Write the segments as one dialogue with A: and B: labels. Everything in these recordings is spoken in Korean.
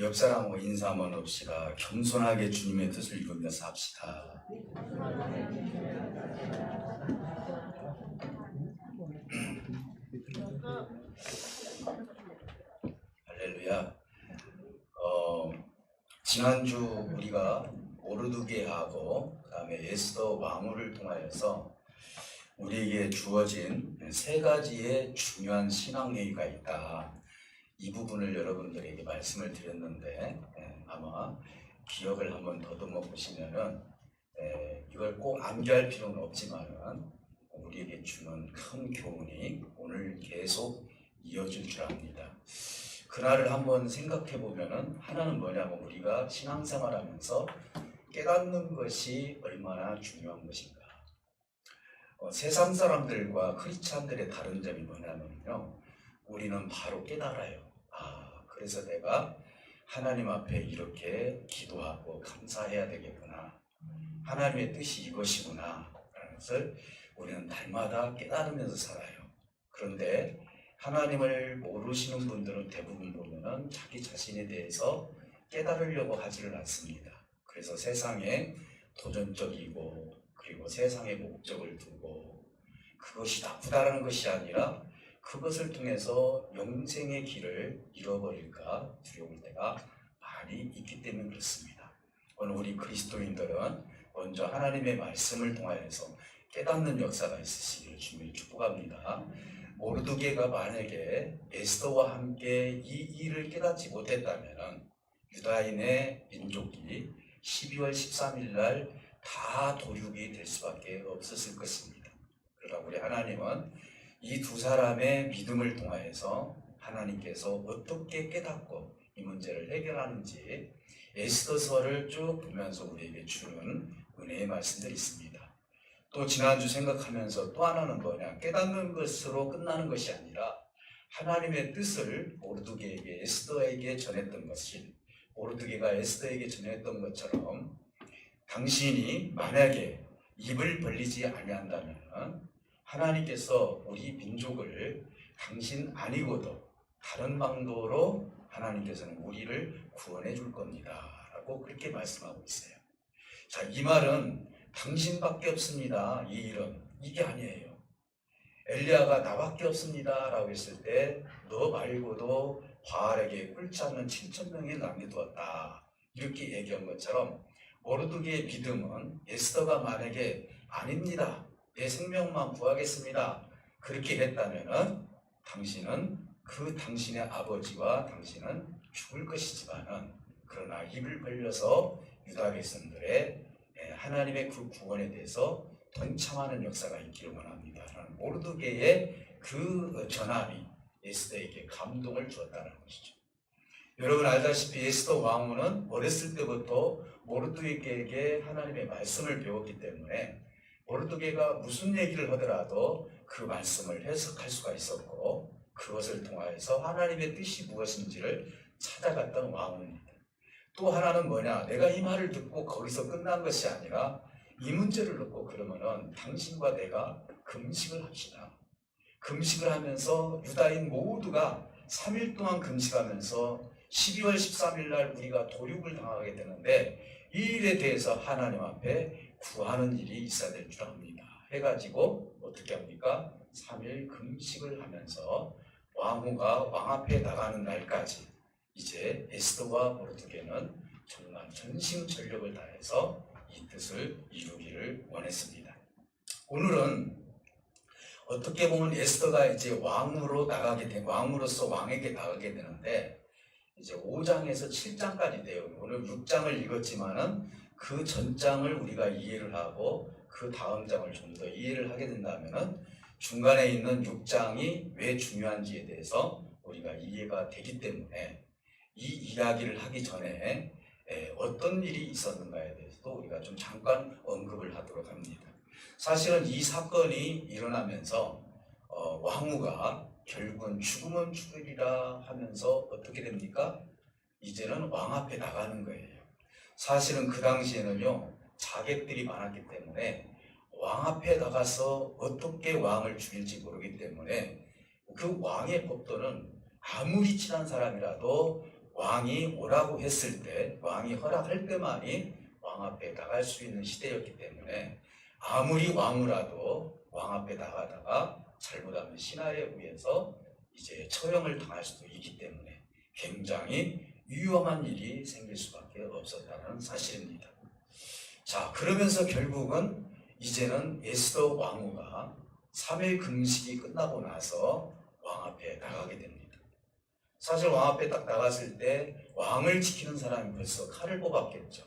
A: 옆 사람하고 인사 한번 합시다. 겸손하게 주님의 뜻을 이루면서 합시다. 할렐루야. 지난주 우리가 모르드게하고 그 다음에 에스더 왕후를 통하여서 우리에게 주어진 세 가지의 중요한 신앙행위가 있다. 이 부분을 여러분들에게 말씀을 드렸는데 아마 기억을 한번 더듬어 보시면은 이걸 꼭 암기할 필요는 없지만은 우리에게 주는 큰 교훈이 오늘 계속 이어질 줄 압니다. 그날을 한번 생각해 보면은 하나는 뭐냐면 우리가 신앙생활하면서 깨닫는 것이 얼마나 중요한 것인가. 세상 사람들과 크리스찬들의 다른 점이 뭐냐면요, 우리는 바로 깨달아요. 그래서 내가 하나님 앞에 이렇게 기도하고 감사해야 되겠구나. 하나님의 뜻이 이것이구나. 라는 것을 우리는 날마다 깨달으면서 살아요. 그런데 하나님을 모르시는 분들은 대부분 보면은 자기 자신에 대해서 깨달으려고 하지를 않습니다. 그래서 세상에 도전적이고 그리고 세상의 목적을 두고 그것이 나쁘다라는 것이 아니라 그것을 통해서 영생의 길을 잃어버릴까 두려울 때가 많이 있기 때문에 그렇습니다. 오늘 우리 그리스도인들은 먼저 하나님의 말씀을 통하여서 깨닫는 역사가 있으시기를 주님이 축복합니다. 모르드게가 만약에 에스더와 함께 이 일을 깨닫지 못했다면 유다인의 민족이 12월 13일 날 다 도륙이 될 수밖에 없었을 것입니다. 그러나 우리 하나님은 이 두 사람의 믿음을 통하여서 하나님께서 어떻게 깨닫고 이 문제를 해결하는지 에스더서를 쭉 보면서 우리에게 주는 은혜의 말씀들이 있습니다. 또 지난주 생각하면서 또 하나는 뭐냐, 깨닫는 것으로 끝나는 것이 아니라 하나님의 뜻을 모르드게에게 에스더에게 전했던 것이, 모르드게가 에스더에게 전했던 것처럼 당신이 만약에 입을 벌리지 아니한다면 하나님께서 우리 민족을 당신 아니고도 다른 방도로 하나님께서는 우리를 구원해 줄 겁니다 라고 그렇게 말씀하고 있어요. 자, 이 말은 당신밖에 없습니다, 이 일은, 이게 아니에요. 엘리야가 나밖에 없습니다 라고 했을 때 너 말고도 바알에게 꿇지 않는 7,000명이 남겨두었다 이렇게 얘기한 것처럼 모르드게의 믿음은 에스더가 만약에 아닙니다, 내 생명만 구하겠습니다 그렇게 했다면은 당신은 당신의 아버지와 당신은 죽을 것이지만은 그러나 입을 벌려서 유다 백성들의 하나님의 그 구원에 대해서 동참하는 역사가 있기를 원합니다. 모르드게의 그 전함이 에스더에게 감동을 주었다는 것이죠. 여러분 알다시피 에스더 왕후는 어렸을 때부터 모르드게에게 하나님의 말씀을 배웠기 때문에 모르드게가 무슨 얘기를 하더라도 그 말씀을 해석할 수가 있었고 그것을 통하여서 하나님의 뜻이 무엇인지를 찾아갔던 왕후입니다. 또 하나는 뭐냐, 내가 이 말을 듣고 거기서 끝난 것이 아니라 이 문제를 놓고 그러면은 당신과 내가 금식을 합시다. 금식을 하면서 유다인 모두가 3일 동안 금식하면서 12월 13일 날 우리가 도륙을 당하게 되는데 이 일에 대해서 하나님 앞에 구하는 일이 있어야 될 줄 압니다. 해가지고 어떻게 합니까? 3일 금식을 하면서 왕후가 왕 앞에 나가는 날까지 이제 에스더와 모르드게는 정말 전심전력을 다해서 이 뜻을 이루기를 원했습니다. 오늘은 어떻게 보면 에스더가 이제 왕으로서 왕에게 나가게 되는데 이제 5장에서 7장까지 돼요. 오늘 6장을 읽었지만은 그 전장을 우리가 이해를 하고 그 다음 장을 좀 더 이해를 하게 된다면은 중간에 있는 6장이 왜 중요한지에 대해서 우리가 이해가 되기 때문에 이 이야기를 하기 전에 어떤 일이 있었는가에 대해서도 우리가 좀 잠깐 언급을 하도록 합니다. 사실은 이 사건이 일어나면서 왕후가 결국은 죽으면 죽으리라 하면서 어떻게 됩니까? 이제는 왕 앞에 나가는 거예요. 사실은 그 당시에는요, 자객들이 많았기 때문에 왕 앞에 나가서 어떻게 왕을 죽일지 모르기 때문에 그 왕의 법도는 아무리 친한 사람이라도 왕이 오라고 했을 때, 왕이 허락할 때만이 왕 앞에 나갈 수 있는 시대였기 때문에 아무리 왕후라도 왕 앞에 나가다가 잘못하면 신하에 의해서 이제 처형을 당할 수도 있기 때문에 굉장히 위험한 일이 생길 수밖에 없었다는 사실입니다. 자, 그러면서 결국은 이제는 에스더 왕후가 3일 금식이 끝나고 나서 왕 앞에 나가게 됩니다. 사실 왕 앞에 딱 나갔을 때 왕을 지키는 사람이 벌써 칼을 뽑았겠죠.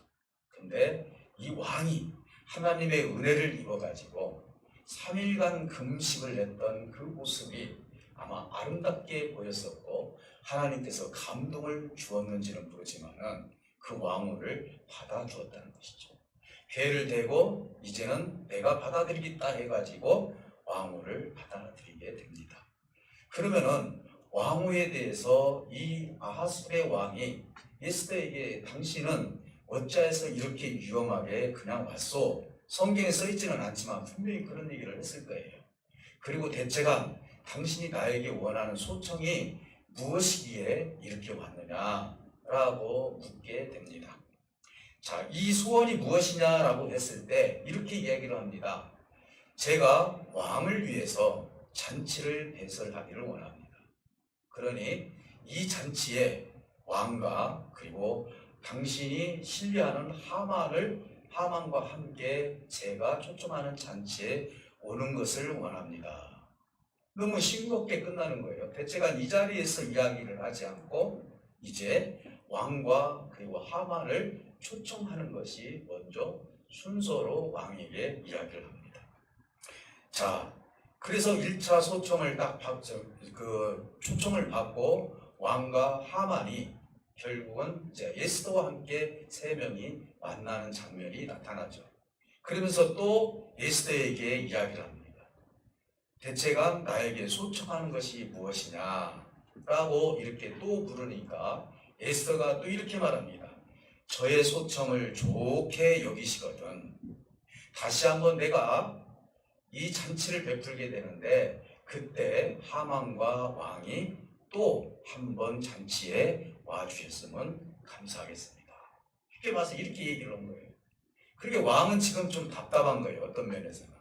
A: 근데 이 왕이 하나님의 은혜를 입어가지고 3일간 금식을 했던 그 모습이 아마 아름답게 보였었고 하나님께서 감동을 주었는지는 모르지만은 그 왕후를 받아주었다는 것이죠. 회를 대고 이제는 내가 받아들이겠다 해가지고 왕후를 받아들이게 됩니다. 그러면은 왕후에 대해서 이 아하스의 왕이 에스더에게 당신은 어찌해서 이렇게 위험하게 그냥 왔소? 성경에 써있지는 않지만 분명히 그런 얘기를 했을 거예요. 그리고 대체가 당신이 나에게 원하는 소청이 무엇이기에 이렇게 왔느냐라고 묻게 됩니다. 자, 이 소원이 무엇이냐라고 했을 때 이렇게 이야기를 합니다. 제가 왕을 위해서 잔치를 배설하기를 원합니다. 그러니 이 잔치에 왕과 그리고 당신이 신뢰하는 하만과 함께 제가 초청하는 잔치에 오는 것을 원합니다. 너무 싱겁게 끝나는 거예요. 대체가 이 자리에서 이야기를 하지 않고 이제 왕과 그리고 하만을 초청하는 것이 먼저 순서로 왕에게 이야기를 합니다. 자, 그래서 1차 소청을 초청을 받고 왕과 하만이 결국은 이제 에스더와 함께 3명이 만나는 장면이 나타나죠. 그러면서 또 에스더에게 이야기를 합니다. 대체가 나에게 소청하는 것이 무엇이냐라고 이렇게 또 물으니까 에스더가 또 이렇게 말합니다. 저의 소청을 좋게 여기시거든 다시 한번 내가 이 잔치를 베풀게 되는데 그때 하만과 왕이 또 한 번 잔치에 와주셨으면 감사하겠습니다. 쉽게 봐서 이렇게 얘기를 한 거예요. 그러니까 왕은 지금 좀 답답한 거예요. 어떤 면에서는.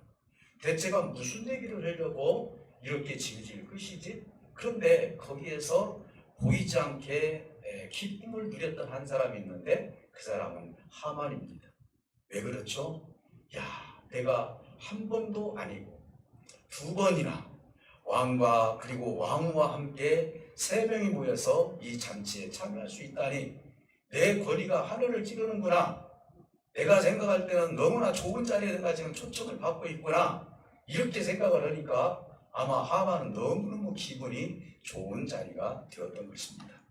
A: 대체가 무슨 얘기를 하려고 이렇게 질질 끄시지? 그런데 거기에서 보이지 않게 기쁨을 누렸던 한 사람이 있는데 그 사람은 하만입니다. 왜 그렇죠? 야, 내가 한 번도 아니고 2번이나 왕과 그리고 왕후와 함께 3명이 모여서 이 잔치에 참여할 수 있다니 내 권위가 하늘을 찌르는구나. 내가 생각할 때는 너무나 좋은 자리에 내가 지금 초청을 받고 있구나. 이렇게 생각을 하니까 아마 하만은 너무너무 기분이 좋은 자리가 되었던 것입니다.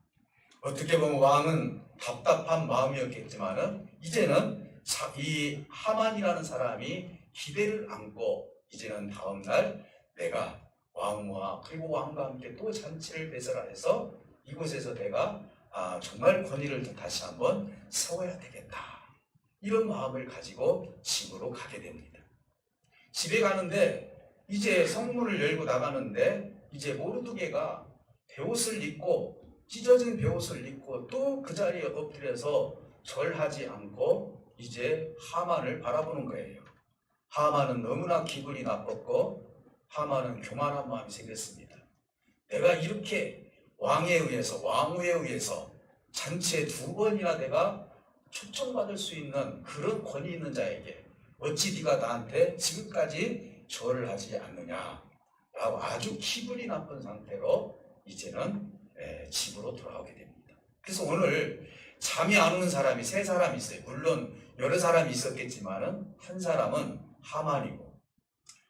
A: 어떻게 보면 왕은 답답한 마음이었겠지만은 이제는 이 하만이라는 사람이 기대를 안고 이제는 다음날 내가 왕과 그리고 왕과 함께 또 잔치를 배설해서 이곳에서 내가 정말 권위를 다시 한번 세워야 되겠다. 이런 마음을 가지고 집으로 가게 됩니다. 집에 가는데 이제 성문을 열고 나가는데 이제 모르드게가 베옷을 입고 찢어진 베옷을 입고 또 그 자리에 엎드려서 절하지 않고 이제 하만을 바라보는 거예요. 하만은 너무나 기분이 나빴고 하만은 교만한 마음이 생겼습니다. 내가 이렇게 왕에 의해서 왕후에 의해서 잔치에 2번이나 내가 초청받을 수 있는 그런 권위 있는 자에게 어찌 네가 나한테 지금까지 절을 하지 않느냐라고 아주 기분이 나쁜 상태로 이제는 집으로 돌아오게 됩니다. 그래서 오늘 잠이 안 오는 사람이 3사람이 있어요. 물론 여러 사람이 있었겠지만은 한 사람은 하만이고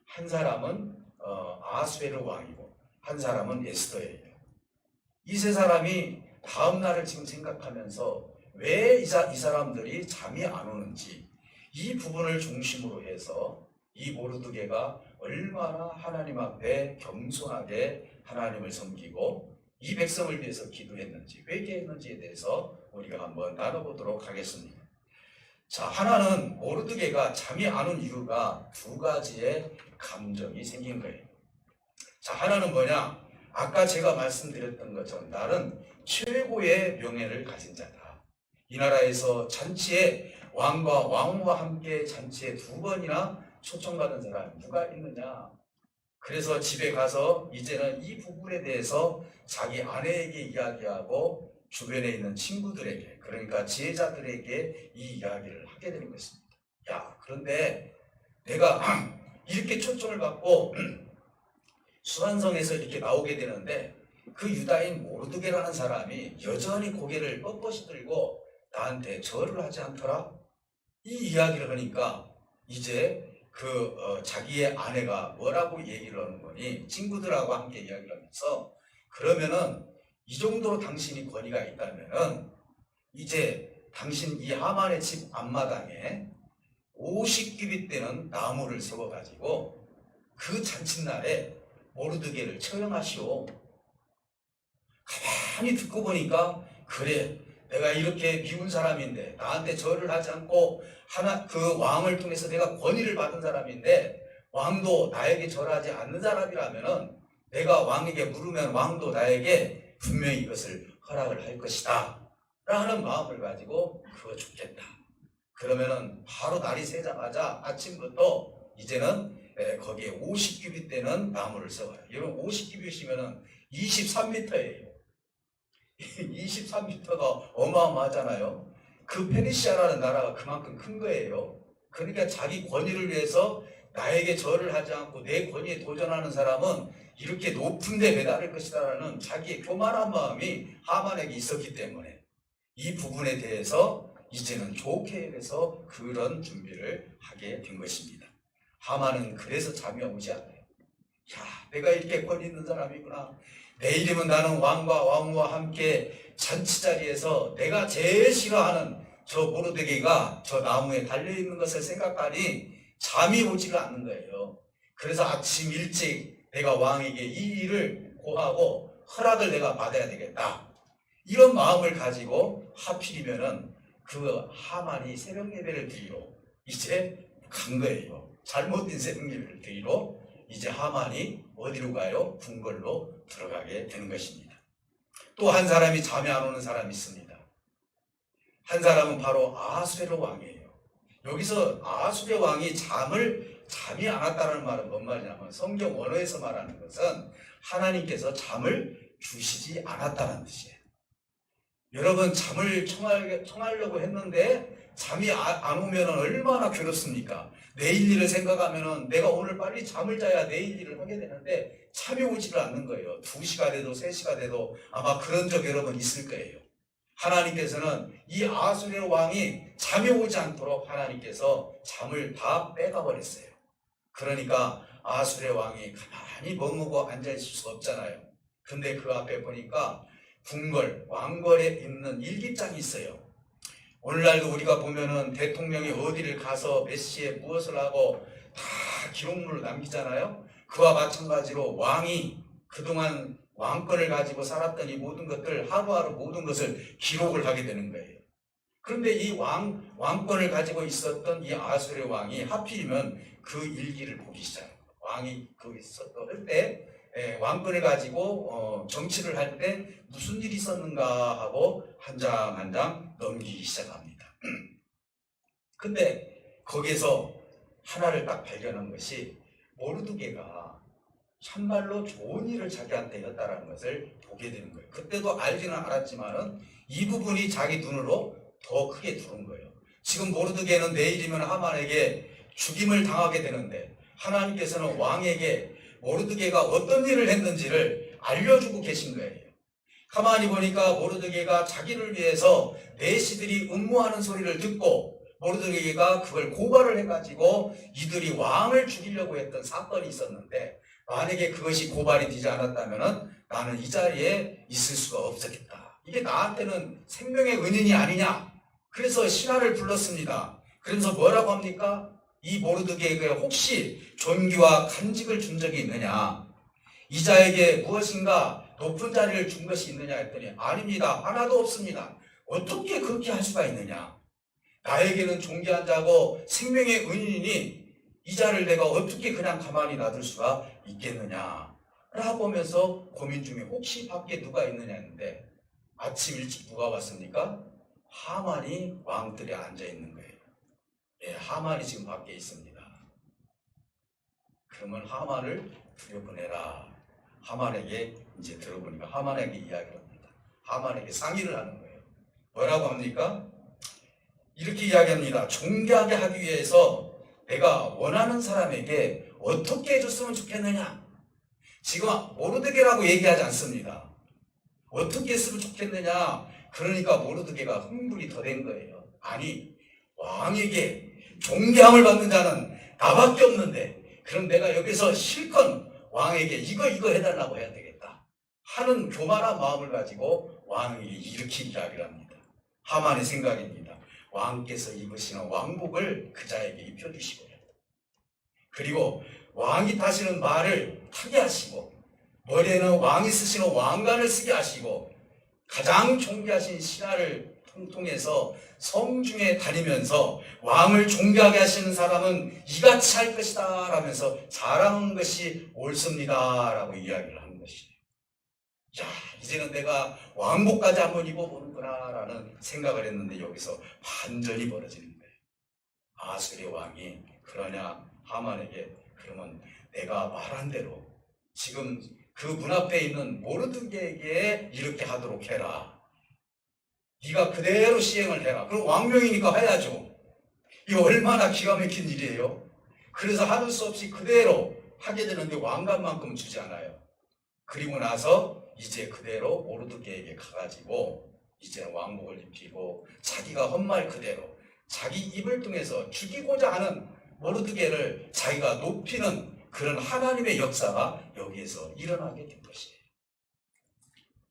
A: 한 사람은 아하수에르 왕이고 한 사람은 에스더예요. 이 3사람이 다음 날을 지금 생각하면서 왜 이 사람들이 잠이 안 오는지 이 부분을 중심으로 해서 이 모르드게가 얼마나 하나님 앞에 겸손하게 하나님을 섬기고 이 백성을 위해서 기도했는지 회개했는지에 대해서 우리가 한번 나눠보도록 하겠습니다. 자, 하나는 모르드게가 잠이 안 온 이유가 2가지의 감정이 생긴 거예요. 자, 하나는 뭐냐? 아까 제가 말씀드렸던 것처럼 나는 최고의 명예를 가진 자다. 이 나라에서 잔치에 왕과 왕후와 함께 잔치에 2번이나 초청받은 사람이 누가 있느냐. 그래서 집에 가서 이제는 이 부분에 대해서 자기 아내에게 이야기하고 주변에 있는 친구들에게, 그러니까 지혜자들에게 이 이야기를 하게 되는 것입니다. 야, 그런데 내가 이렇게 초청을 받고 수완성에서 이렇게 나오게 되는데 그 유다인 모르드게라는 사람이 여전히 고개를 뻣뻣이 들고 나한테 절을 하지 않더라. 이 이야기를 하니까 이제 자기의 아내가 뭐라고 얘기를 하는 거니, 친구들하고 함께 이야기를 하면서, 그러면은 이 정도로 당신이 권위가 있다면은 이제 당신 이 하만의 집 앞마당에 50규빗 되는 나무를 세워가지고 그 잔칫날에 모르드게를 처형하시오. 가만히 듣고 보니까, 그래, 내가 이렇게 미운 사람인데, 나한테 절을 하지 않고 그 왕을 통해서 내가 권위를 받은 사람인데, 왕도 나에게 절하지 않는 사람이라면은 내가 왕에게 물으면 왕도 나에게 분명히 이것을 허락을 할 것이다 라는 마음을 가지고 그거 죽겠다. 그러면은 바로 날이 새자마자 아침부터 이제는 거기에 50규빗 되는 나무를 세워요. 여러분 50규빗이면은 23m예요. 23m가 어마어마하잖아요. 그 페르시아라는 나라가 그만큼 큰 거예요. 그러니까 자기 권위를 위해서 나에게 절을 하지 않고 내 권위에 도전하는 사람은 이렇게 높은 데 매달릴 것이다라는 자기의 교만한 마음이 하만에게 있었기 때문에 이 부분에 대해서 이제는 좋게 해서 그런 준비를 하게 된 것입니다. 하만은 그래서 잠이 오지 않아요. 야, 내가 이렇게 권위 있는 사람이구나. 내일이면 나는 왕과 왕후와 함께 잔치 자리에서 내가 제일 싫어하는 저 모르드게가 저 나무에 달려있는 것을 생각하니 잠이 오지가 않는 거예요. 그래서 아침 일찍 내가 왕에게 이 일을 고하고 허락을 내가 받아야 되겠다. 이런 마음을 가지고 하필이면은 그 하만이 새벽 예배를 드리러 이제 간 거예요. 잘못된 새벽 예배를 드리러 이제 하만이 어디로 가요? 궁궐로 들어가게 되는 것입니다. 또 한 사람이 잠이 안 오는 사람이 있습니다. 한 사람은 바로 아하수에로 왕이에요. 여기서 아하수에로 왕이 잠이 안 왔다는 말은 뭔 말이냐면 성경 원어에서 말하는 것은 하나님께서 잠을 주시지 않았다는 뜻이에요. 여러분 잠을 청하려고 했는데 잠이 안 오면 얼마나 괴롭습니까? 내일 일을 생각하면 내가 오늘 빨리 잠을 자야 내일 일을 하게 되는데 잠이 오지를 않는 거예요. 2시가 돼도 3시가 돼도 아마 그런 적 여러분 있을 거예요. 하나님께서는 이 아하수에로 왕이 잠이 오지 않도록 하나님께서 잠을 다 빼가 버렸어요. 그러니까 아하수에로 왕이 가만히 멍하고 앉아있을 수 없잖아요. 근데 그 앞에 보니까 궁궐, 왕궐에 있는 일기장이 있어요. 오늘날도 우리가 보면은 대통령이 어디를 가서 몇 시에 무엇을 하고 다 기록물을 남기잖아요. 그와 마찬가지로 왕이 그동안 왕권을 가지고 살았던 이 모든 것들, 하루하루 모든 것을 기록을 하게 되는 거예요. 그런데 이 왕권을 가지고 있었던 이 아하수에로 왕이 하필이면 그 일기를 보기 시작해요. 왕이 거기서 할 때 왕권을 가지고 정치를 할 때 무슨 일이 있었는가 하고 한 장 한 장 넘기기 시작합니다. 근데 거기에서 하나를 딱 발견한 것이 모르드게가 참말로 좋은 일을 자기한테 했다는 것을 보게 되는 거예요. 그때도 알지는 않았지만은 이 부분이 자기 눈으로 더 크게 들어온 거예요. 지금 모르드게는 내일이면 하만에게 죽임을 당하게 되는데 하나님께서는 왕에게 모르드게가 어떤 일을 했는지를 알려주고 계신 거예요. 가만히 보니까 모르드게가 자기를 위해서 내시들이 음모하는 소리를 듣고 모르드게가 그걸 고발을 해가지고 이들이 왕을 죽이려고 했던 사건이 있었는데 만약에 그것이 고발이 되지 않았다면 나는 이 자리에 있을 수가 없었겠다. 이게 나한테는 생명의 은인이 아니냐. 그래서 신하를 불렀습니다. 그러면서 뭐라고 합니까? 이 모르드게에게 혹시 존귀와 간직을 준 적이 있느냐? 이 자에게 무엇인가 높은 자리를 준 것이 있느냐 했더니 아닙니다. 하나도 없습니다. 어떻게 그렇게 할 수가 있느냐? 나에게는 존귀한 자고 생명의 은인이니 이 자를 내가 어떻게 그냥 가만히 놔둘 수가 있겠느냐? 라고 하면서 고민 중에 혹시 밖에 누가 있느냐 했는데 아침 일찍 누가 왔습니까? 하만이 왕들에 앉아 있는 거예요. 예, 하만이 지금 밖에 있습니다. 그러면 하만을 들여보내라. 하만에게 이제 들어보니까 하만에게 이야기를 합니다. 하만에게 상의를 하는 거예요. 뭐라고 합니까? 이렇게 이야기합니다. 존귀하게 하기 위해서 내가 원하는 사람에게 어떻게 해줬으면 좋겠느냐? 지금 모르드게라고 얘기하지 않습니다. 어떻게 했으면 좋겠느냐? 그러니까 모르드게가 흥분이 더 된 거예요. 아니, 왕에게 존경을 받는 자는 나밖에 없는데 그럼 내가 여기서 실컷 왕에게 이거 해달라고 해야 되겠다 하는 교만한 마음을 가지고 왕에게 이렇게 이야기를 합니다. 하만의 생각입니다. 왕께서 입으시는 왕복을 그 자에게 입혀주시고요. 그리고 왕이 타시는 말을 타게 하시고 머리에는 왕이 쓰시는 왕관을 쓰게 하시고 가장 존귀하신 신하를 통해서 성중에 다니면서 왕을 존귀하게 하시는 사람은 이같이 할 것이다 라면서 자랑한 것이 옳습니다 라고 이야기를 하는 것이에요. 야, 이제는 내가 왕복까지 한번 입어보는구나 라는 생각을 했는데 여기서 반전이 벌어지는 거예요. 아수르의 왕이 그러냐 하만에게 그러면 내가 말한 대로 지금 그 문 앞에 있는 모르드게에게 이렇게 하도록 해라. 네가 그대로 시행을 해라. 그럼 왕명이니까 해야죠. 이거 얼마나 기가 막힌 일이에요. 그래서 하는 수 없이 그대로 하게 되는데 왕관만큼 주지 않아요. 그리고 나서 이제 그대로 모르드게에게 가가지고 이제는 왕복을 입히고 자기가 한 말 그대로 자기 입을 통해서 죽이고자 하는 모르드게를 자기가 높이는 그런 하나님의 역사가 여기에서 일어나게 된 것이에요.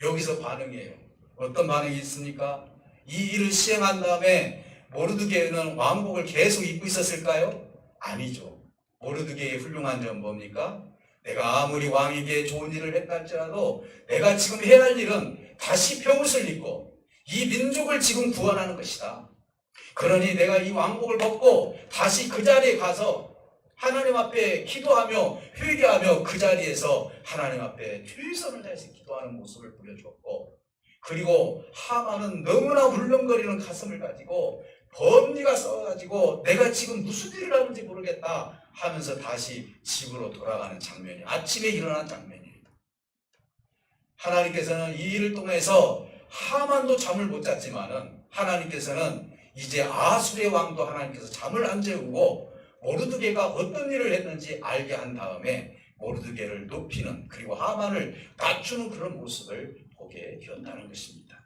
A: 여기서 반응이에요. 어떤 반응이 있습니까? 이 일을 시행한 다음에 모르드게는 왕복을 계속 입고 있었을까요? 아니죠. 모르드게의 훌륭한 점은 뭡니까? 내가 아무리 왕에게 좋은 일을 했다 할지라도 내가 지금 해야 할 일은 다시 벼옷을 입고 이 민족을 지금 구원하는 것이다. 그러니 내가 이 왕복을 벗고 다시 그 자리에 가서 하나님 앞에 기도하며 회개하며 그 자리에서 하나님 앞에 최선을 다해서 기도하는 모습을 보여주었고 그리고 하만은 너무나 울렁거리는 가슴을 가지고 번뇌가 써가지고 내가 지금 무슨 일을 하는지 모르겠다 하면서 다시 집으로 돌아가는 장면이 아침에 일어난 장면이에요. 하나님께서는 이 일을 통해서 하만도 잠을 못 잤지만은 하나님께서는 이제 아수르의 왕도 하나님께서 잠을 안 재우고 모르드게가 어떤 일을 했는지 알게 한 다음에 모르드게를 높이는 그리고 하만을 낮추는 그런 모습을 보게 되었다는 것입니다.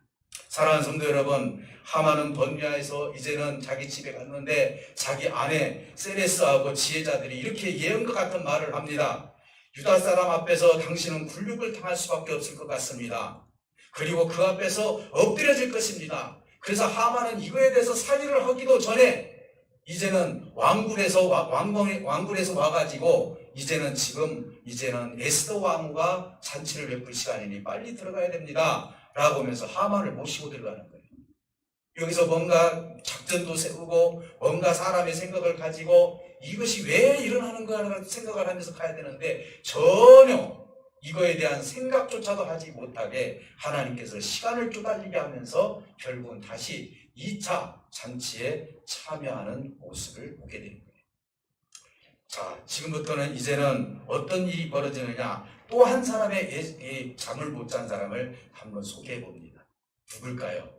A: 사랑하는 성도 여러분, 하만은 번뇌에서 이제는 자기 집에 갔는데 자기 아내 세레스하고 지혜자들이 이렇게 예언과 같은 말을 합니다. 유다 사람 앞에서 당신은 굴욕을 당할 수밖에 없을 것 같습니다. 그리고 그 앞에서 엎드려질 것입니다. 그래서 하만은 이거에 대해서 상의를 하기도 전에 이제는 왕궁에서 와가지고 이제는 에스더 왕후가 잔치를 베풀 시간이니 빨리 들어가야 됩니다 라고 하면서 하만을 모시고 들어가는 거예요. 여기서 뭔가 작전도 세우고 뭔가 사람의 생각을 가지고 이것이 왜 일어나는 거라는 생각을 하면서 가야 되는데 전혀 이거에 대한 생각조차도 하지 못하게 하나님께서 시간을 쪼달리게 하면서 결국은 다시 2차 잔치에 참여하는 모습을 보게 되는 거예요. 자, 지금부터는 이제는 어떤 일이 벌어지느냐, 또 한 사람의 잠을 못 잔 사람을 한번 소개해 봅니다. 누굴까요?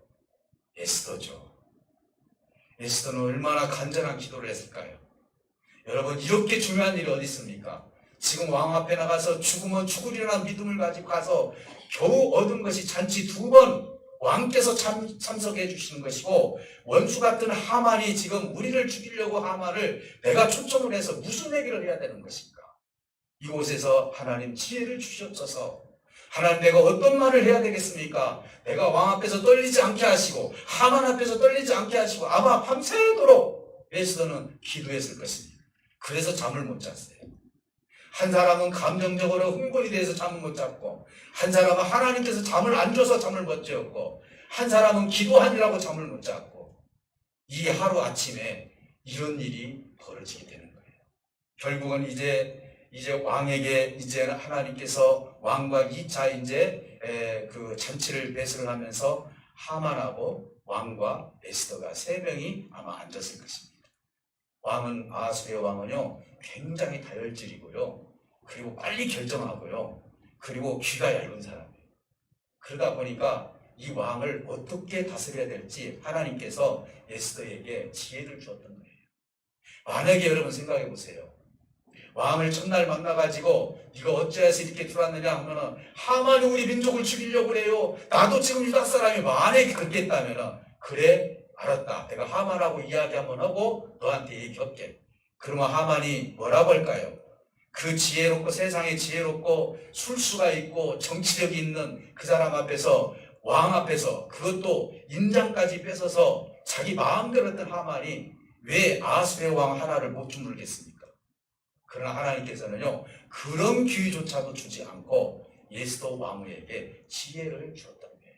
A: 에스더죠. 에스더는 얼마나 간절한 기도를 했을까요? 여러분, 이렇게 중요한 일이 어디 있습니까? 지금 왕 앞에 나가서 죽으면 죽으리라는 믿음을 가지고 가서 겨우 얻은 것이 잔치 2번 왕께서 참석해 주시는 것이고 원수 같은 하만이 지금 우리를 죽이려고 하만을 내가 초청을 해서 무슨 얘기를 해야 되는 것인가? 이곳에서 하나님 지혜를 주시옵소서. 하나님 내가 어떤 말을 해야 되겠습니까? 내가 왕 앞에서 떨리지 않게 하시고 하만 앞에서 떨리지 않게 하시고 아마 밤새도록 에스더는 기도했을 것입니다. 그래서 잠을 못 잤어요. 한 사람은 감정적으로 흥분이 돼서 잠을 못 잤고 한 사람은 하나님께서 잠을 안 줘서 잠을 못 잤고 한 사람은 기도하느라고 잠을 못 잤고 이 하루 아침에 이런 일이 벌어지게 되는 거예요. 결국은 이제 이제 왕에게 이제는 하나님께서 왕과 2차 이제 그 잔치를 배설을 하면서 하만하고 왕과 에스더가 세 명이 아마 앉았을 것입니다. 왕은 아하수의 왕은요 굉장히 다혈질이고요. 그리고 빨리 결정하고요. 그리고 귀가 얇은 사람이에요. 그러다 보니까 이 왕을 어떻게 다스려야 될지 하나님께서 에스더에게 지혜를 주었던 거예요. 만약에 여러분 생각해 보세요. 왕을 첫날 만나가지고 네가 어찌해서 이렇게 들어왔느냐 하면은 하만이 우리 민족을 죽이려고 그래요. 나도 지금 유다 사람이 만약에 그렇게 했다면은 그래 알았다. 내가 하만하고 이야기 한번 하고 너한테 얘기할게. 그러면 하만이 뭐라고 할까요? 그 지혜롭고 세상에 지혜롭고 술수가 있고 정치력이 있는 그 사람 앞에서 왕 앞에서 그것도 인장까지 뺏어서 자기 마음대로 했던 하만이 왜 아하수의 왕 하나를 못 주물겠습니까? 그러나 하나님께서는요 그런 기회조차도 주지 않고 에스더 왕후에게 지혜를 주었던 거예요.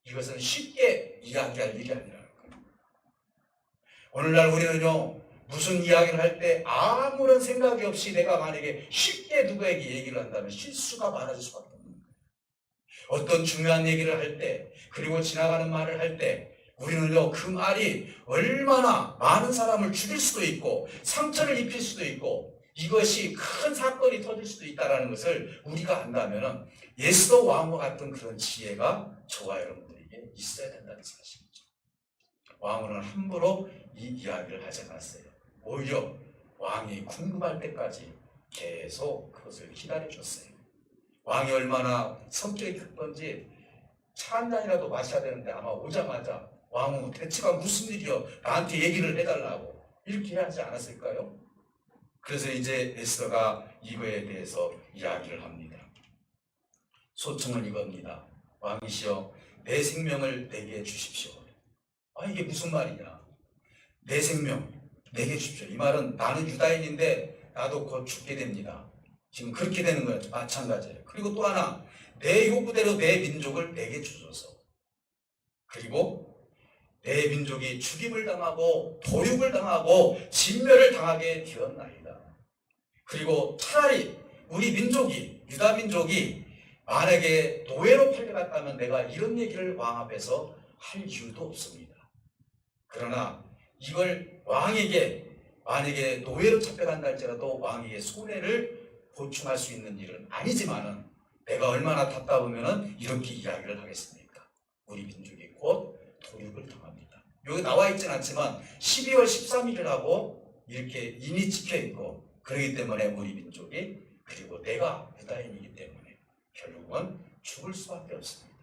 A: 이것은 쉽게 이야기할 일이 아니라는 거예요. 오늘날 우리는요 무슨 이야기를 할 때 아무런 생각이 없이 내가 만약에 쉽게 누구에게 얘기를 한다면 실수가 많아질 수밖에 없는 거예요. 어떤 중요한 얘기를 할 때 그리고 지나가는 말을 할 때 우리는요 그 말이 얼마나 많은 사람을 죽일 수도 있고 상처를 입힐 수도 있고 이것이 큰 사건이 터질 수도 있다는 것을 우리가 안다면 에스더 왕과 같은 그런 지혜가 저와 여러분들에게 있어야 된다는 사실이죠. 왕은 함부로 이 이야기를 하지 않았어요. 오히려 왕이 궁금할 때까지 계속 그것을 기다려줬어요. 왕이 얼마나 성격이 급던지 차 한 잔이라도 마셔야 되는데 아마 오자마자 왕은 대체가 무슨 일이여 나한테 얘기를 해달라고 이렇게 하지 않았을까요? 그래서 이제 에스더가 이거에 대해서 이야기를 합니다. 소청은 이겁니다. 왕이시여 내 생명을 내게 주십시오. 이게 무슨 말이냐. 내 생명 내게 주십시오. 이 말은 나는 유다인인데 나도 곧 죽게 됩니다. 지금 그렇게 되는 거예요. 마찬가지예요. 그리고 또 하나 내 요구대로 내 민족을 내게 주소서. 그리고 내 민족이 죽임을 당하고 도륙을 당하고 진멸을 당하게 되었나이다. 그리고 차라리 우리 민족이 유다 민족이 만약에 노예로 팔려갔다면 내가 이런 얘기를 왕 앞에서 할 이유도 없습니다. 그러나 이걸 왕에게 만약에 노예로 잡혀간다 할지라도 왕에게 손해를 보충할 수 있는 일은 아니지만은 내가 얼마나 답답하면은 이렇게 이야기를 하겠습니까? 우리 민족이 곧 도륙을 당합니다. 여기 나와 있지는 않지만 12월 13일이라고 이렇게 인이 찍혀 있고 그렇기 때문에 우리 민족이 그리고 내가 유다인이기 때문에 결국은 죽을 수밖에 없습니다.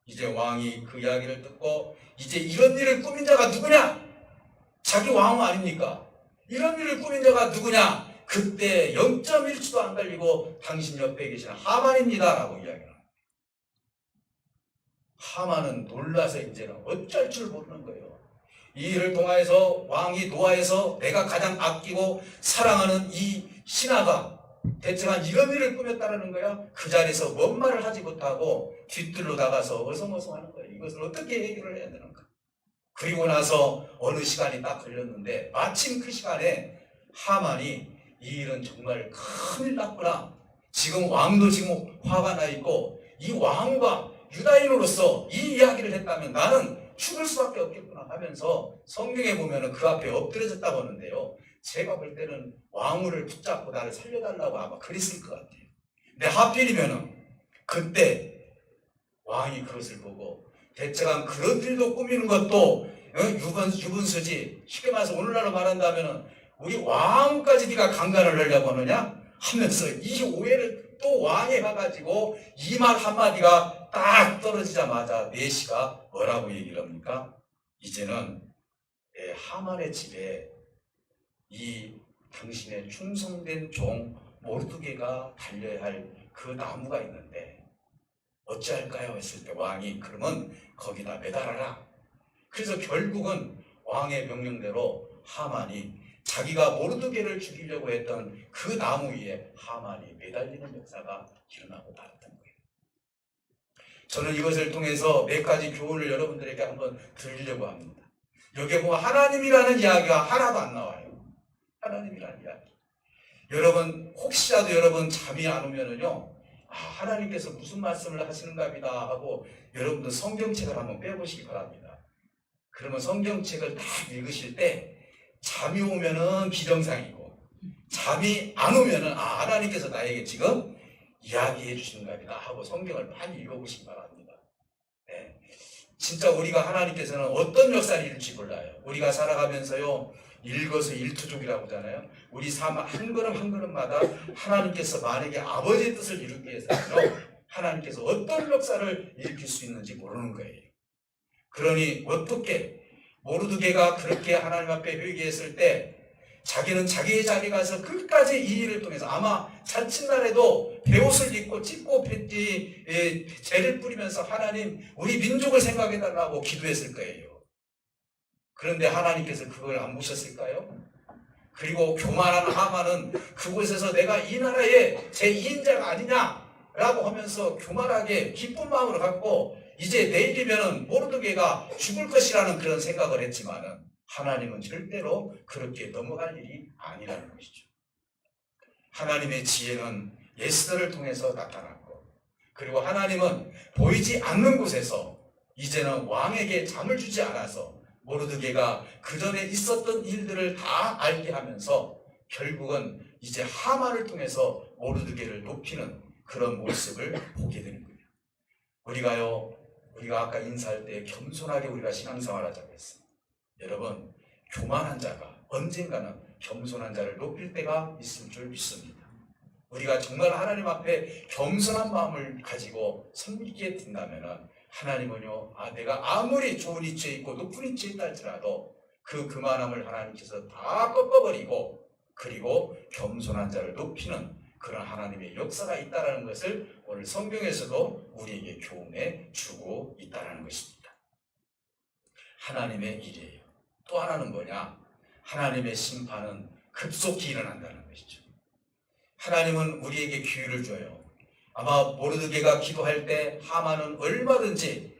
A: 이제 왕이 그 이야기를 듣고 이제 이런 일을 꾸민 자가 누구냐? 자기 왕후 아닙니까? 이런 일을 꾸민 자가 누구냐? 그때 0.1초도 안 걸리고 당신 옆에 계신 하만입니다 라고 이야기를 합니다. 하만은 놀라서 이제는 어쩔 줄 모르는 거예요. 이 일을 통하여서 왕이 노하에서 내가 가장 아끼고 사랑하는 이 신하가 대체가 이런 일을 꾸몄다는 거야. 그 자리에서 뭔 말을 하지 못하고 뒤뜰로 나가서 어성어성하는 거예요. 이것을 어떻게 해결을 해야 되는가. 그리고 나서 어느 시간이 딱 걸렸는데 마침 그 시간에 하만이 이 일은 정말 큰일 났구나. 지금 왕도 지금 화가 나 있고 이 왕과 유다인으로서 이 이야기를 했다면 나는 죽을 수밖에 없겠구나 하면서 성경에 보면 그 앞에 엎드려졌다고 하는데요. 제가 볼 때는 왕후를 붙잡고 나를 살려달라고 아마 그랬을 것 같아요. 근데 하필이면 그때 왕이 그것을 보고 대체가 그런 일도 꾸미는 것도 유분수지. 쉽게 말해서 오늘날로 말한다면 우리 왕까지 네가 강간을 하려고 하느냐 하면서 이 오해를 또 왕에 가가지고 이 말 한마디가 딱 떨어지자마자 내시가 뭐라고 얘기를 합니까? 이제는 하만의 집에 이 당신의 충성된 종 모르드게가 달려야 할 그 나무가 있는데 어찌할까요? 했을 때 왕이 그러면 거기다 매달아라. 그래서 결국은 왕의 명령대로 하만이 자기가 모르드게를 죽이려고 했던 그 나무 위에 하만이 매달리는 역사가 일어나고 말았던 거예요. 저는 이것을 통해서 몇 가지 교훈을 여러분들에게 한번 드리려고 합니다. 여기에 보면 하나님이라는 이야기가 하나도 안 나와요. 하나님이라는 이야기. 여러분 혹시라도 여러분 잠이 안 오면은요, 하나님께서 무슨 말씀을 하시는가 보다 하고 여러분들 성경책을 한번 빼보시기 바랍니다. 그러면 성경책을 딱 읽으실 때 잠이 오면은 비정상이고, 잠이 안 오면은 하나님께서 나에게 지금 이야기해 주시는가 보다 하고 성경을 많이 읽어보시기 바랍니다. 네. 진짜 우리가 하나님께서는 어떤 역사를 이룰지 몰라요. 우리가 살아가면서요, 일거수일투족이라고 하잖아요. 우리 삶 한 걸음 한 걸음마다 하나님께서 만약에 아버지의 뜻을 이루기 위해서는요, 하나님께서 어떤 역사를 일으킬 수 있는지 모르는 거예요. 그러니 어떻게 모르드게가 그렇게 하나님 앞에 회개했을 때 자기는 자기의 자리에 가서 끝까지 이 일을 통해서 아마 잔칫날에도 베옷을 입고 찢고 죄를 뿌리면서 하나님 우리 민족을 생각해달라고 기도했을 거예요. 그런데 하나님께서 그걸 안 보셨을까요? 그리고 교만한 하만은 그곳에서 내가 이 나라의 제2인자가 아니냐라고 하면서 교만하게 기쁜 마음으로 갖고 이제 내일이면 모르드게가 죽을 것이라는 그런 생각을 했지만은 하나님은 절대로 그렇게 넘어갈 일이 아니라는 것이죠. 하나님의 지혜는 에스더를 통해서 나타났고, 그리고 하나님은 보이지 않는 곳에서 이제는 왕에게 잠을 주지 않아서 모르드게가 그 전에 있었던 일들을 다 알게 하면서 결국은 이제 하만을 통해서 모르드게를 높이는 그런 모습을 보게 되는 거예요. 우리가 아까 인사할 때 겸손하게 우리가 신앙생활 하자고 했어요. 여러분, 교만한 자가 언젠가는 겸손한 자를 높일 때가 있을 줄 믿습니다. 우리가 정말 하나님 앞에 겸손한 마음을 가지고 섬기게 된다면 하나님은요, 내가 아무리 좋은 위치에 있고 높은 위치에 있다 할지라도 그 교만함을 하나님께서 다 꺾어버리고, 그리고 겸손한 자를 높이는 그런 하나님의 역사가 있다는 것을 오늘 성경에서도 우리에게 교훈해 주고 있다는 것입니다. 하나님의 일이에요. 또 하나는 뭐냐? 하나님의 심판은 급속히 일어난다는 것이죠. 하나님은 우리에게 기회를 줘요. 아마 모르드게가 기도할 때 하만은 얼마든지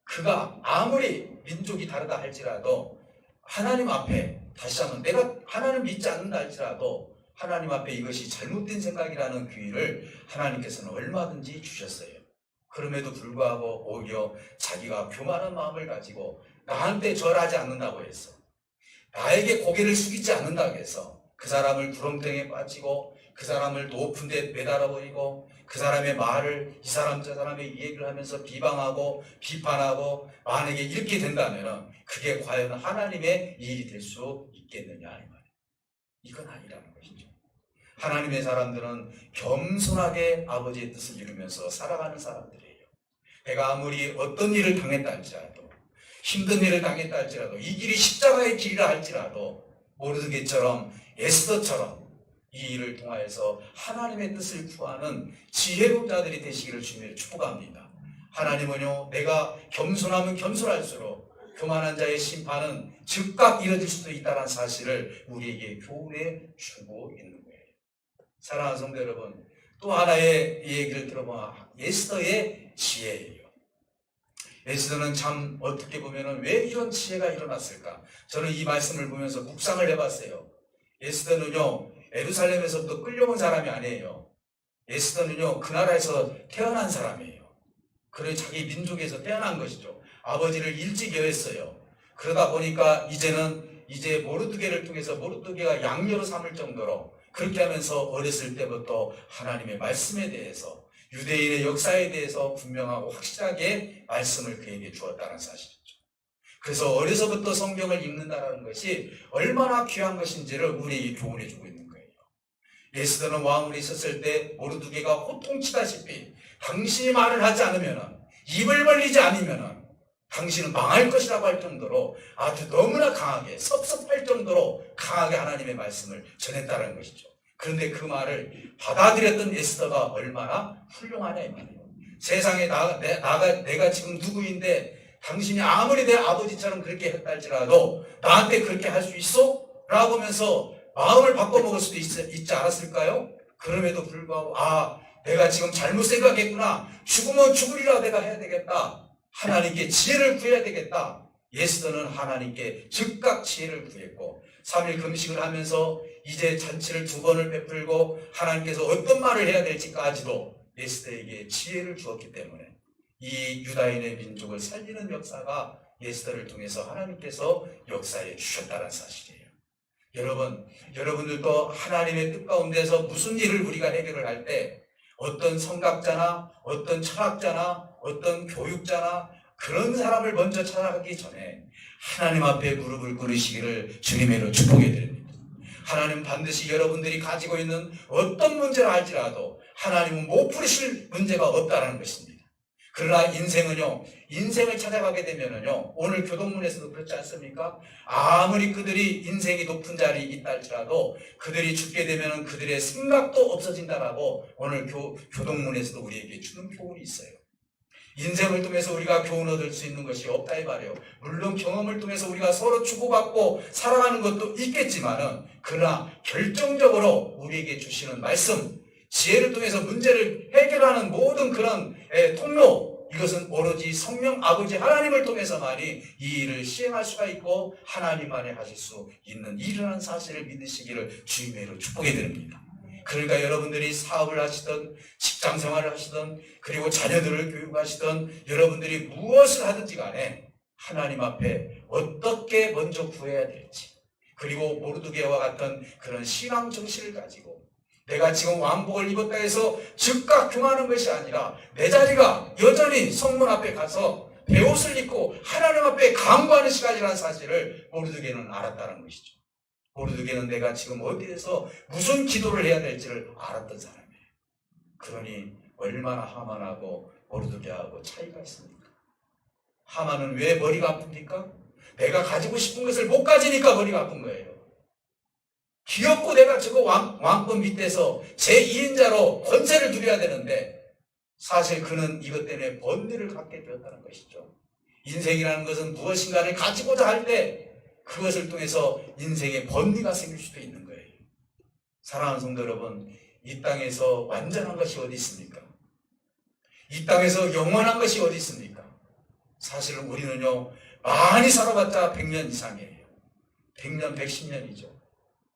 A: 그가 아무리 민족이 다르다 할지라도 하나님 앞에, 다시 한번 내가 하나님 믿지 않는다 할지라도 하나님 앞에 이것이 잘못된 생각이라는 기회를 하나님께서는 얼마든지 주셨어요. 그럼에도 불구하고 오히려 자기가 교만한 마음을 가지고 나한테 절하지 않는다고 해서, 나에게 고개를 숙이지 않는다고 해서 그 사람을 구렁텅이에 빠지고 그 사람을 높은 데 매달아버리고 그 사람의 말을 이 사람 저 사람의 얘기를 하면서 비방하고 비판하고 만약에 이렇게 된다면 그게 과연 하나님의 일이 될 수 있겠느냐 이 말이에요. 이건 아니라는 것이죠. 하나님의 사람들은 겸손하게 아버지의 뜻을 이루면서 살아가는 사람들이에요. 내가 아무리 어떤 일을 당했다 할지라도, 힘든 일을 당했다 할지라도, 이 길이 십자가의 길이라 할지라도 모르드게처럼 에스더처럼 이 일을 통하여서 하나님의 뜻을 구하는 지혜로운 자들이 되시기를 주님을 축복합니다. 하나님은요, 내가 겸손하면 겸손할수록 교만한 자의 심판은 즉각 이뤄질 수도 있다는 사실을 우리에게 교훈해 주고 있는 거예요. 사랑하는 성도 여러분, 또 하나의 이 얘기를 들어보면 에스더의 지혜예요. 에스더는 참 어떻게 보면 왜 이런 지혜가 일어났을까? 저는 이 말씀을 보면서 묵상을 해봤어요. 에스더는요, 예루살렘에서부터 끌려온 사람이 아니에요. 에스더는요, 그 나라에서 태어난 사람이에요. 그래 자기 민족에서 태어난 것이죠. 아버지를 일찍 여했어요. 그러다 보니까 이제 모르드게를 통해서 모르드게가 양녀로 삼을 정도로 그렇게 하면서 어렸을 때부터 하나님의 말씀에 대해서, 유대인의 역사에 대해서 분명하고 확실하게 말씀을 그에게 주었다는 사실이죠. 그래서 어려서부터 성경을 읽는다는 것이 얼마나 귀한 것인지를 우리에게 교훈해 주고 있는 거예요. 에스더는 왕으로 있었을 때 모르드게가 호통치다시피 당신이 말을 하지 않으면, 입을 벌리지 않으면 당신은 망할 것이라고 할 정도로 아주 너무나 강하게, 섭섭할 정도로 강하게 하나님의 말씀을 전했다는 것이죠. 그런데 그 말을 받아들였던 에스더가 얼마나 훌륭하냐 이 말이에요. 세상에 내가 지금 누구인데 당신이 아무리 내 아버지처럼 그렇게 했다 할지라도 나한테 그렇게 할 수 있어? 라고 하면서 마음을 바꿔먹을 수도 있지 않았을까요? 그럼에도 불구하고 내가 지금 잘못 생각했구나. 죽으면 죽으리라 내가 해야 되겠다. 하나님께 지혜를 구해야 되겠다. 에스더는 하나님께 즉각 지혜를 구했고 3일 금식을 하면서 이제 잔치를 2번을 베풀고 하나님께서 어떤 말을 해야 될지까지도 에스더에게 지혜를 주었기 때문에 이 유다인의 민족을 살리는 역사가 에스더를 통해서 하나님께서 역사해 주셨다는 사실이에요. 여러분들도 하나님의 뜻 가운데서 무슨 일을 우리가 해결을 할 때 어떤 성각자나 어떤 철학자나 어떤 교육자나 그런 사람을 먼저 찾아가기 전에 하나님 앞에 무릎을 꿇으시기를 주님의 이름으로 축복해 드립니다. 하나님 반드시 여러분들이 가지고 있는 어떤 문제를 할지라도 하나님은 못 풀으실 문제가 없다는 것입니다. 그러나 인생을 찾아가게 되면은요, 오늘 교동문에서도 그렇지 않습니까? 아무리 그들이 인생이 높은 자리에 있다 할지라도 그들이 죽게 되면은 그들의 생각도 없어진다라고 오늘 교동문에서도 우리에게 주는 교훈이 있어요. 인생을 통해서 우리가 교훈 얻을 수 있는 것이 없다 이 말이에요. 물론 경험을 통해서 우리가 서로 주고받고 살아가는 것도 있겠지만은 그러나 결정적으로 우리에게 주시는 말씀, 지혜를 통해서 문제를 해결하는 모든 그런 통로, 이것은 오로지 성령 아버지 하나님을 통해서만이 이 일을 시행할 수가 있고 하나님만이 하실 수 있는 일이라는 사실을 믿으시기를 주님의 이름으로 축복해 드립니다. 그러니까 여러분들이 사업을 하시든 직장 생활을 하시든 그리고 자녀들을 교육하시든 여러분들이 무엇을 하든지 간에 하나님 앞에 어떻게 먼저 구해야 될지, 그리고 모르드게와 같은 그런 신앙 정신을 가지고 내가 지금 왕복을 입었다 해서 즉각 교만하는 것이 아니라 내 자리가 여전히 성문 앞에 가서 베옷을 입고 하나님 앞에 간구하는 시간이라는 사실을 모르드게는 알았다는 것이죠. 모르드게는 내가 지금 어디에서 무슨 기도를 해야 될지를 알았던 사람이에요. 그러니 얼마나 하만하고 모르드게하고 차이가 있습니까? 하만은 왜 머리가 아픕니까? 내가 가지고 싶은 것을 못 가지니까 머리가 아픈 거예요. 귀엽고 내가 저거 왕권 밑에서 제2인자로 권세를 누려야 되는데 사실 그는 이것 때문에 번뇌를 갖게 되었다는 것이죠. 인생이라는 것은 무엇인가를 가지고자 할 때 그것을 통해서 인생에 번뇌가 생길 수도 있는 거예요. 사랑하는 성도 여러분, 이 땅에서 완전한 것이 어디 있습니까? 이 땅에서 영원한 것이 어디 있습니까? 사실은 우리는요, 많이 살아봤자 100년 이상이에요. 100년, 110년이죠.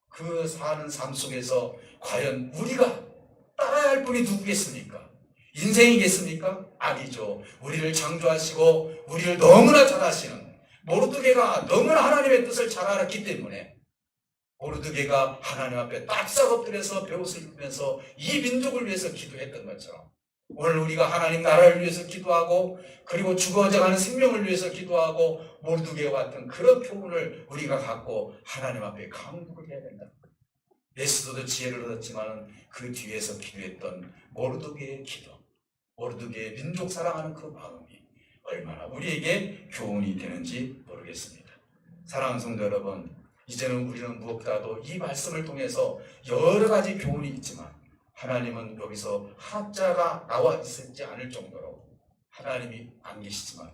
A: 그 사는 삶 속에서 과연 우리가 따라야 할 분이 누구겠습니까? 인생이겠습니까? 아니죠. 우리를 창조하시고 우리를 너무나 잘 아시는 모르드게가 너무나 하나님의 뜻을 잘 알았기 때문에 모르드게가 하나님 앞에 딱싹 엎드려서 베옷을 입으면서 이 민족을 위해서 기도했던 것처럼 오늘 우리가 하나님 나라를 위해서 기도하고 그리고 죽어져가는 생명을 위해서 기도하고 모르드게와 같은 그런 교훈을 우리가 갖고 하나님 앞에 강구를 해야 된다. 에스더도 지혜를 얻었지만 그 뒤에서 기도했던 모르드게의 기도, 모르드게의 민족 사랑하는 그 마음이 얼마나 우리에게 교훈이 되는지 모르겠습니다. 사랑하는 성도 여러분, 이제는 우리는 무엇보다도 이 말씀을 통해서 여러 가지 교훈이 있지만 하나님은 여기서 한자가 나와 있지 않을 정도로 하나님이 안 계시지만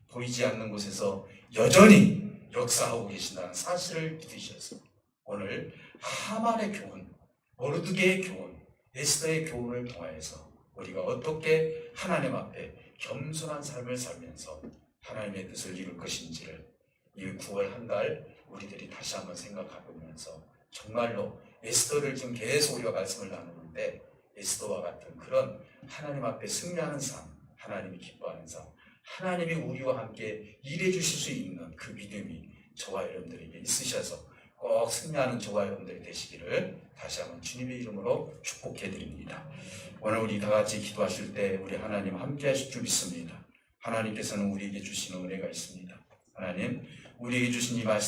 A: 보이지 않는 곳에서 여전히 역사하고 계신다는 사실을 믿으셔서 오늘 하만의 교훈, 모르드게의 교훈, 에스더의 교훈을 통하여서 우리가 어떻게 하나님 앞에 겸손한 삶을 살면서 하나님의 뜻을 이룰 것인지를 이 9월 한 달 우리들이 다시 한번 생각해보면서 정말로 에스더를 지금 계속 우리가 말씀을 나누는데 에스더와 같은 그런 하나님 앞에 승리하는 삶, 하나님이 기뻐하는 삶, 하나님이 우리와 함께 일해 주실 수 있는 그 믿음이 저와 여러분들에게 있으셔서 꼭 승리하는 저와 여러분들이 되시기를 다시 한번 주님의 이름으로 축복해 드립니다. 오늘 우리 다 같이 기도하실 때 우리 하나님 함께 하실 줄 믿습니다. 하나님께서는 우리에게 주시는 은혜가 있습니다. 하나님, 우리에게 주신 이 말씀